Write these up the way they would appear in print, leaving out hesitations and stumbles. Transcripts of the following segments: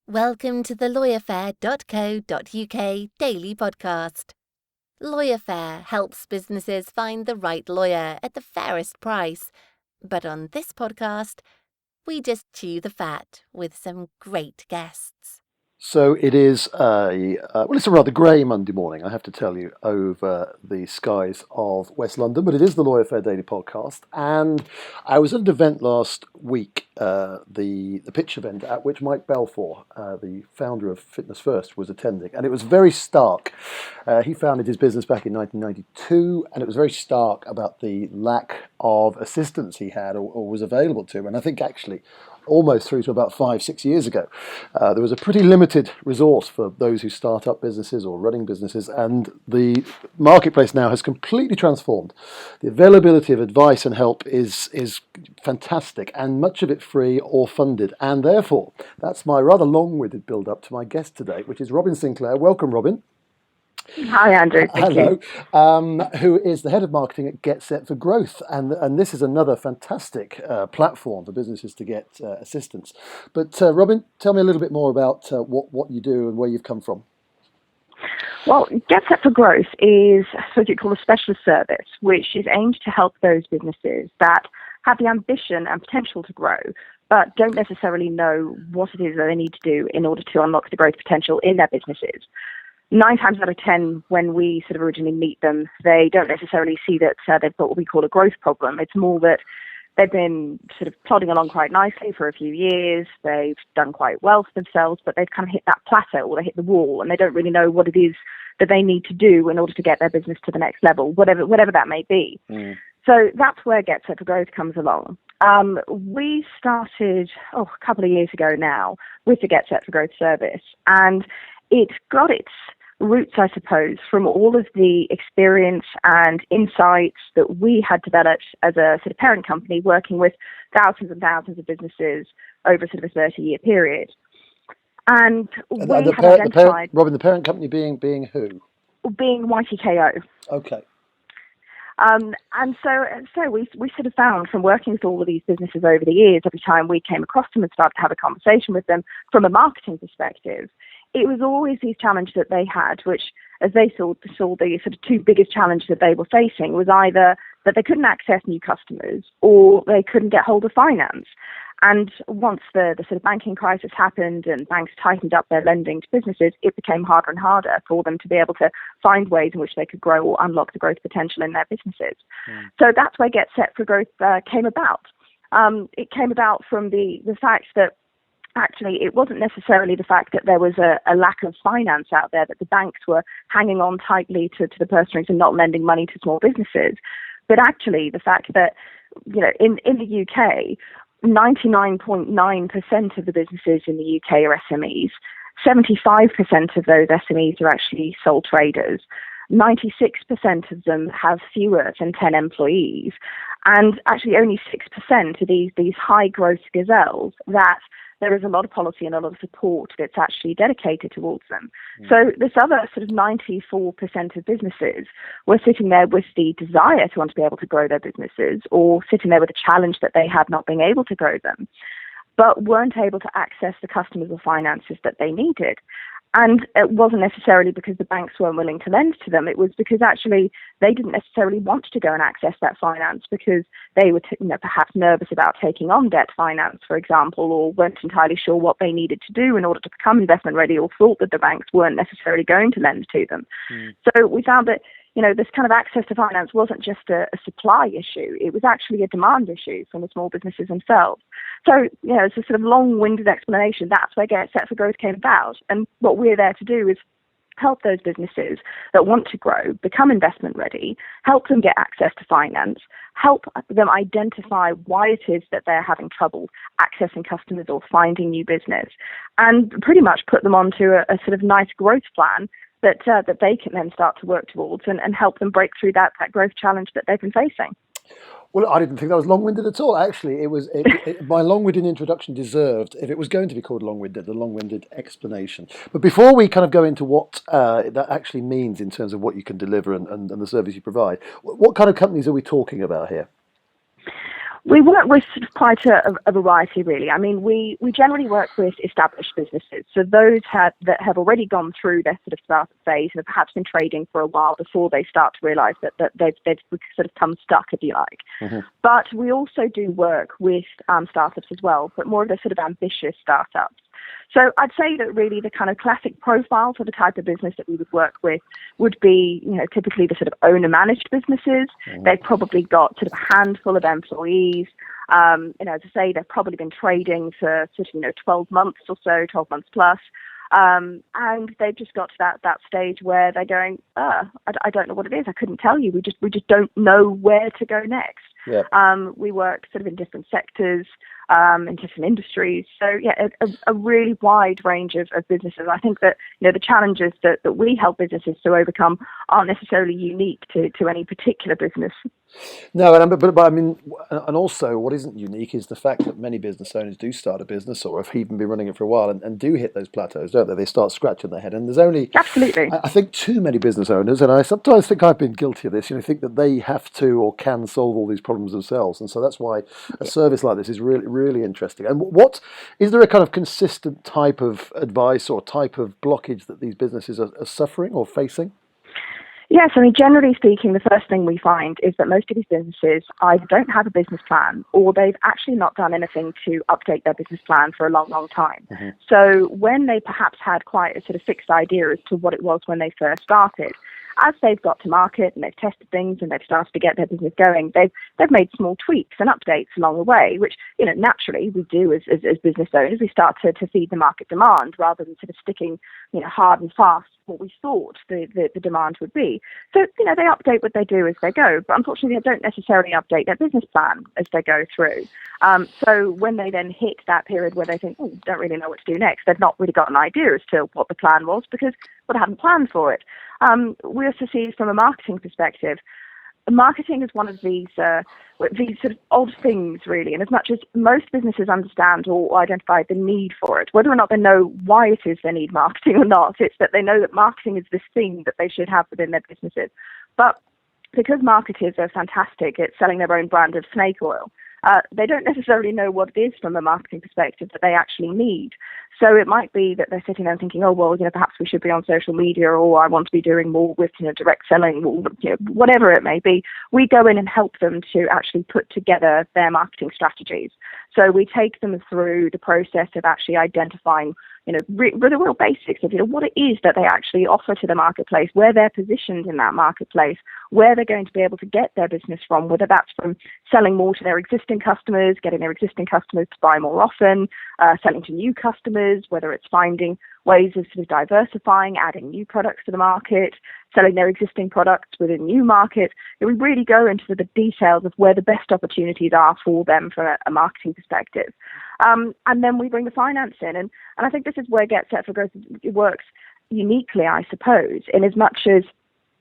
Welcome to the LawyerFair.co.uk daily podcast. LawyerFair helps businesses find the right lawyer at the fairest price. But on this podcast, we just chew the fat with some great guests. So it is it's a rather grey Monday morning, I have to tell you, over the skies of West London, but it is the LawyerFair Daily Podcast. And I was at an event last week, the pitch event at which Mike Balfour, the founder of Fitness First, was attending. And it was very stark. He founded his business back in 1992, and it was very stark about the lack of assistance he had or was available to him. And I think actually almost through to about 5-6 years ago, there was a pretty limited resource for those who start up businesses or running businesses, and the marketplace now has completely transformed. The availability of advice and help is fantastic, and much of it free or funded, and therefore that's my rather long-winded build-up to my guest today, which is Robyn Sinclair. Welcome, Robyn. Hi, Andrew. Thank you. Who is the head of marketing at Get Set for Growth, and this is another fantastic platform for businesses to get assistance. But Robyn, tell me a little bit more about what you do and where you've come from. Well, Get Set for Growth is what you call a specialist service, which is aimed to help those businesses that have the ambition and potential to grow, but don't necessarily know what it is that they need to do in order to unlock the growth potential in their businesses. 9 times out of 10, when we sort of originally meet them, they don't necessarily see that they've got what we call a growth problem. It's more that they've been sort of plodding along quite nicely for a few years. They've done quite well for themselves, but they've kind of hit that plateau or they hit the wall, and they don't really know what it is that they need to do in order to get their business to the next level, whatever that may be. So that's where Get Set for Growth comes along. We started a couple of years ago now with the Get Set for Growth service, and it got its roots, I suppose, from all of the experience and insights that we had developed as a sort of parent company working with thousands and thousands of businesses over sort of a 30-year period. And we had identified... Robyn, the parent company being who? Being YTKO. Okay. And so we sort of found from working with all of these businesses over the years, every time we came across them and started to have a conversation with them from a marketing perspective, it was always these challenges that they had, which, as they saw the sort of 2 biggest challenges that they were facing, was either that they couldn't access new customers or they couldn't get hold of finance. And once the sort of banking crisis happened and banks tightened up their lending to businesses, it became harder and harder for them to be able to find ways in which they could grow or unlock the growth potential in their businesses. So that's where Get Set for Growth came about. It came about from the fact that actually, it wasn't necessarily the fact that there was a lack of finance out there, that the banks were hanging on tightly to the purse strings and not lending money to small businesses, but actually the fact that, in the UK, 99.9% of the businesses in the UK are SMEs. 75% of those SMEs are actually sole traders. 96% of them have fewer than 10 employees. And actually only 6% are these high growth gazelles that there is a lot of policy and a lot of support that's actually dedicated towards them. So this other sort of 94% of businesses were sitting there with the desire to want to be able to grow their businesses, or sitting there with a challenge that they had not been able to grow them, but weren't able to access the customers or finances that they needed. And it wasn't necessarily because the banks weren't willing to lend to them. It was because actually they didn't necessarily want to go and access that finance because they were perhaps nervous about taking on debt finance, for example, or weren't entirely sure what they needed to do in order to become investment ready, or thought that the banks weren't necessarily going to lend to them. So we found that this kind of access to finance wasn't just a supply issue. It was actually a demand issue from the small businesses themselves. So, it's a sort of long-winded explanation. That's where Get Set for Growth came about. And what we're there to do is help those businesses that want to grow, become investment ready, help them get access to finance, help them identify why it is that they're having trouble accessing customers or finding new business, and pretty much put them onto a sort of nice growth plan that they can then start to work towards and help them break through that growth challenge that they've been facing. Well, I didn't think that was long-winded at all. Actually, my long-winded introduction deserved, if it was going to be called long-winded, the long-winded explanation. But before we kind of go into what that actually means in terms of what you can deliver and the service you provide, what kind of companies are we talking about here? We work with sort of quite a variety, really. I mean, we generally work with established businesses, so those that have already gone through their sort of startup phase and have perhaps been trading for a while before they start to realise that they've sort of come stuck, if you like. Mm-hmm. But we also do work with startups as well, but more of the sort of ambitious startups. So I'd say that really the kind of classic profile for the type of business that we would work with would be, typically the sort of owner-managed businesses. Mm-hmm. They've probably got sort of a handful of employees. As I say, they've probably been trading for sort of, 12 months or so, 12 months plus. And they've just got to that stage where they're going, I don't know what it is. I couldn't tell you. We just don't know where to go next. Yeah. We work sort of in different sectors, in different industries. So yeah, a really wide range of businesses. I think that the challenges that we help businesses to overcome aren't necessarily unique to any particular business. No, but I mean, and also what isn't unique is the fact that many business owners do start a business or have even been running it for a while and do hit those plateaus, don't they? They start scratching their head, and there's only absolutely. I think too many business owners, and I sometimes think I've been guilty of this. Think that they have to or can solve all these problems themselves, and so that's why a service like this is really, really interesting. And what is there a kind of consistent type of advice or type of blockage that these businesses are suffering or facing? Yes, I mean, generally speaking, the first thing we find is that most of these businesses either don't have a business plan or they've actually not done anything to update their business plan for a long, long time. Mm-hmm. So when they perhaps had quite a sort of fixed idea as to what it was when they first started, as they've got to market and they've tested things and they've started to get their business going, they've made small tweaks and updates along the way, which, naturally we do as business owners. We start to feed the market demand rather than sort of sticking, hard and fast what we thought the demand would be. So, they update what they do as they go, but unfortunately they don't necessarily update their business plan as they go through. So when they then hit that period where they think, don't really know what to do next, they've not really got an idea as to what the plan was because they hadn't planned for it. We also see from a marketing perspective, marketing is one of these sort of odd things, really. And as much as most businesses understand or identify the need for it, whether or not they know why it is they need marketing or not, it's that they know that marketing is this thing that they should have within their businesses. But because marketers are fantastic at selling their own brand of snake oil, they don't necessarily know what it is from a marketing perspective that they actually need. So it might be that they're sitting there thinking, perhaps we should be on social media, or I want to be doing more with, direct selling, or, whatever it may be. We go in and help them to actually put together their marketing strategies. So we take them through the process of actually identifying, the real basics of, what it is that they actually offer to the marketplace, where they're positioned in that marketplace, where they're going to be able to get their business from, whether that's from selling more to their existing customers, getting their existing customers to buy more often, selling to new customers, whether it's finding ways of sort of diversifying, adding new products to the market, selling their existing products within new markets. We really go into the details of where the best opportunities are for them from a marketing perspective. And then we bring the finance in. And I think this is where Get Set for Growth works uniquely, I suppose, in as much as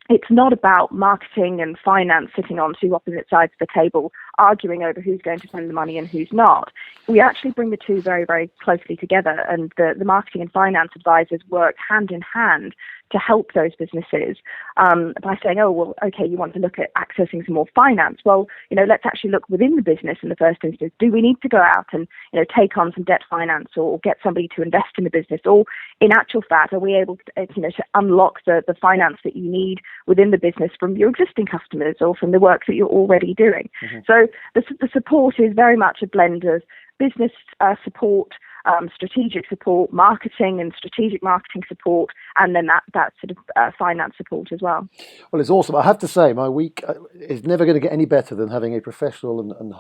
it's not about marketing and finance sitting on two opposite sides of the table, arguing over who's going to spend the money and who's not. We actually bring the two very, very closely together, and the marketing and finance advisors work hand in hand to help those businesses by saying, you want to look at accessing some more finance. Well, let's actually look within the business in the first instance. Do we need to go out and, take on some debt finance or get somebody to invest in the business? Or in actual fact, are we able to, to unlock the finance that you need within the business from your existing customers or from the work that you're already doing? Mm-hmm. So the support is very much a blend of business support, strategic support, marketing and strategic marketing support, and then that sort of finance support as well. Well, it's awesome. I have to say, my week is never going to get any better than having a professional and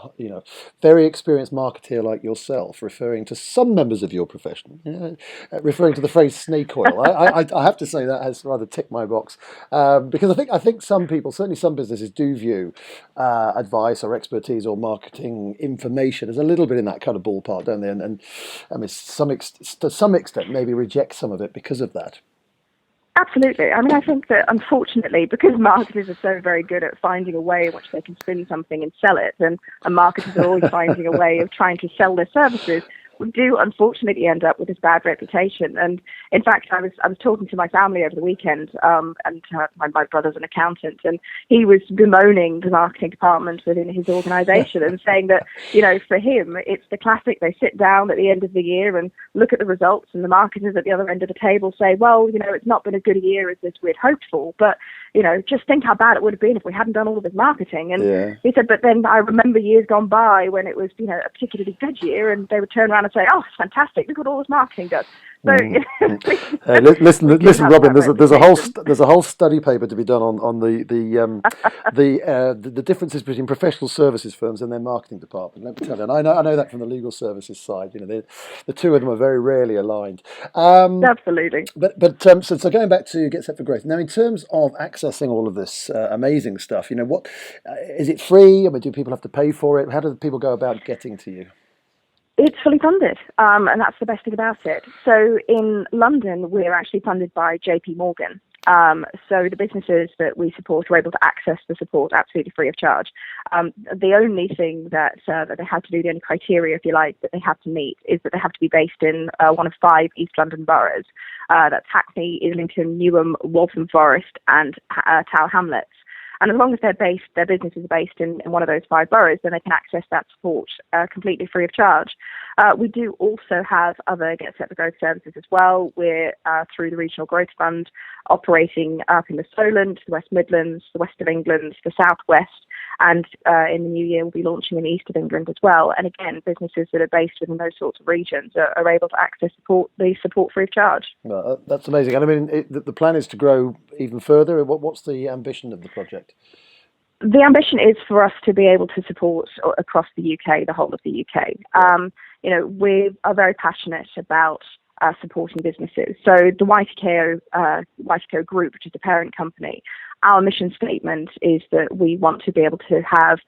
very experienced marketeer like yourself referring to some members of your profession, referring to the phrase snake oil. I have to say that has rather ticked my box because I think some people, certainly some businesses, do view advice or expertise or marketing information as a little bit in that kind of ballpark, don't they? And I mean, to some extent, maybe reject some of it because of that. Absolutely. I mean, I think that unfortunately, because marketers are so very good at finding a way in which they can spin something and sell it, and marketers are always finding a way of trying to sell their services, we do unfortunately end up with this bad reputation. And in fact, I was talking to my family over the weekend, and my brother's an accountant, and he was bemoaning the marketing department within his organisation and saying that, for him, it's the classic. They sit down at the end of the year and look at the results, and the marketers at the other end of the table say, well, it's not been as good a year as we'd hoped for, but just think how bad it would have been if we hadn't done all of this marketing. And he said, but then I remember years gone by when it was, a particularly good year, and they would turn around and say, oh, it's fantastic, look what all this marketing does. So, listen, Robyn. There's a whole study paper to be done on the differences between professional services firms and their marketing department. Let me tell you, and I know that from the legal services side. The two of them are very rarely aligned. Absolutely. But so going back to Get Set for Growth. Now, in terms of accessing all of this amazing stuff, what is it free? I mean, do people have to pay for it? How do people go about getting to you? It's fully funded, and that's the best thing about it. So in London, we're actually funded by JP Morgan. So the businesses that we support are able to access the support absolutely free of charge. The only thing that they have to do, the only criteria, if you like, that they have to meet is that they have to be based in one of 5 East London boroughs. That's Hackney, Islington, Newham, Waltham Forest, and Tower Hamlets. And as long as their business is based in one of those 5 boroughs, then they can access that support completely free of charge. We do also have other Get Set for Growth services as well. We're, through the Regional Growth Fund, operating up in the Solent, the West Midlands, the West of England, the South West, and in the new year we'll be launching in the East of England as well. And again, businesses that are based within those sorts of regions are able to access the support free of charge. Well, that's amazing. And I mean, the plan is to grow even further. What's the ambition of the project? The ambition is for us to be able to support across the UK, the whole of the UK. We are very passionate about supporting businesses. So the YTKO Group, which is the parent company, our mission statement is that we want to be able to have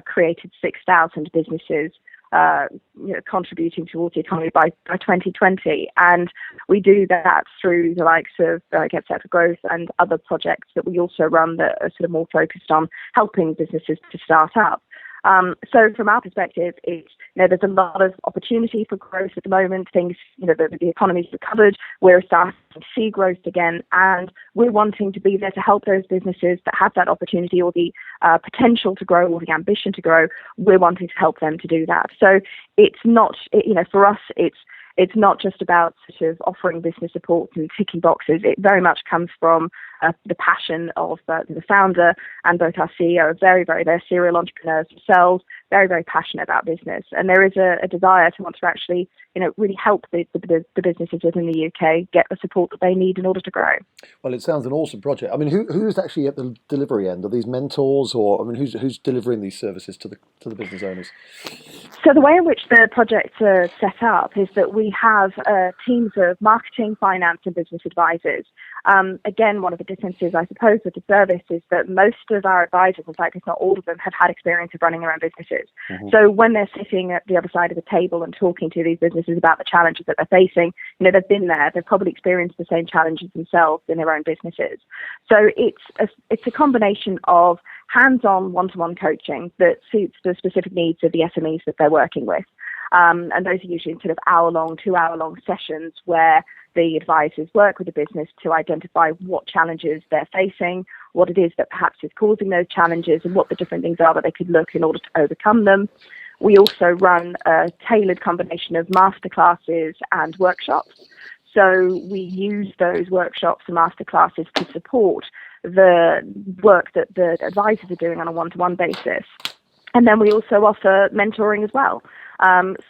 created 6,000 businesses contributing towards the economy by 2020. And we do that through the likes of Get Set for Growth and other projects that we also run that are sort of more focused on helping businesses to start up. So from our perspective, it's, there's a lot of opportunity for growth at the moment. Things, the economy's recovered. We're starting to see growth again, and we're wanting to be there to help those businesses that have that opportunity or the potential to grow or the ambition to grow. We're wanting to help them to do that. So it's not, for us, it's not just about sort of offering business support and ticking boxes. It very much comes from the passion of the founder and both our CEO are they're serial entrepreneurs themselves, very, very passionate about business. And there is a desire to want to actually, really help the businesses within the UK get the support that they need in order to grow. Well, it sounds an awesome project. I mean, who's actually at the delivery end? Are these mentors, or who's delivering these services to the business owners? So the way in which the projects are set up is that we have teams of marketing, finance, and business advisors. Again, one of the differences, I suppose, with the service is that most of our advisors, in fact, if not all of them, have had experience of running their own businesses. Mm-hmm. So when they're sitting at the other side of the table and talking to these businesses about the challenges that they're facing, they've been there. They've probably experienced the same challenges themselves in their own businesses. So it's a combination of hands-on one-to-one coaching that suits the specific needs of the SMEs that they're working with. And those are usually sort of 2-hour-long sessions where the advisors work with the business to identify what challenges they're facing, what it is that perhaps is causing those challenges, and what the different things are that they could look in order to overcome them. We also run a tailored combination of masterclasses and workshops. So we use those workshops and masterclasses to support the work that the advisors are doing on a one-to-one basis. And then we also offer mentoring as well.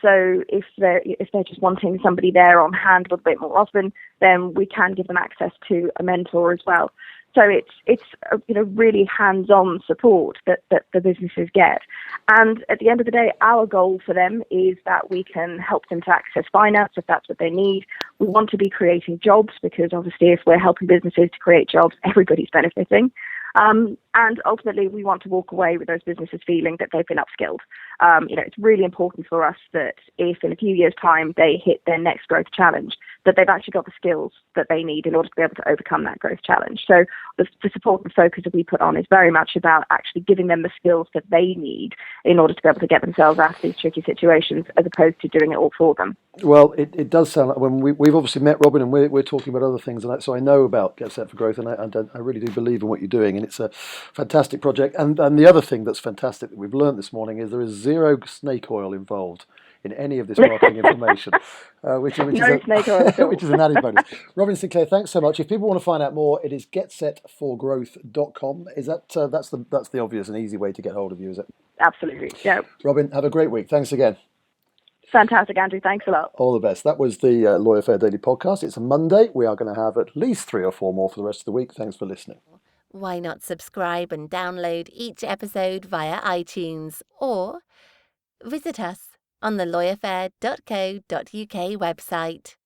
So if they're just wanting somebody there on hand a little bit more often, then we can give them access to a mentor as well. So it's really hands-on support that the businesses get. And at the end of the day, our goal for them is that we can help them to access finance if that's what they need. We want to be creating jobs because obviously if we're helping businesses to create jobs, everybody's benefiting. And ultimately, we want to walk away with those businesses feeling that they've been upskilled. It's really important for us that if in a few years' time they hit their next growth challenge, that they've actually got the skills that they need in order to be able to overcome that growth challenge. So the support and focus that we put on is very much about actually giving them the skills that they need in order to be able to get themselves out of these tricky situations, as opposed to doing it all for them. Well, it does sound like when we've obviously met Robyn, and we're talking about other things, and so I know about Get Set for Growth, and I really do believe in what you're doing, and it's a fantastic project. And the other thing that's fantastic that we've learned this morning is there is zero snake oil involved in any of this marketing information, which is an added bonus. Robyn Sinclair, thanks so much. If people want to find out more, it is getsetforgrowth.com. Is that's the obvious and easy way to get hold of you, is it? Absolutely, yeah. Robyn, have a great week. Thanks again. Fantastic, Andrew. Thanks a lot. All the best. That was the LawyerFair Daily Podcast. It's a Monday. We are going to have at least 3 or 4 more for the rest of the week. Thanks for listening. Why not subscribe and download each episode via iTunes, or visit us on the lawyerfair.co.uk website.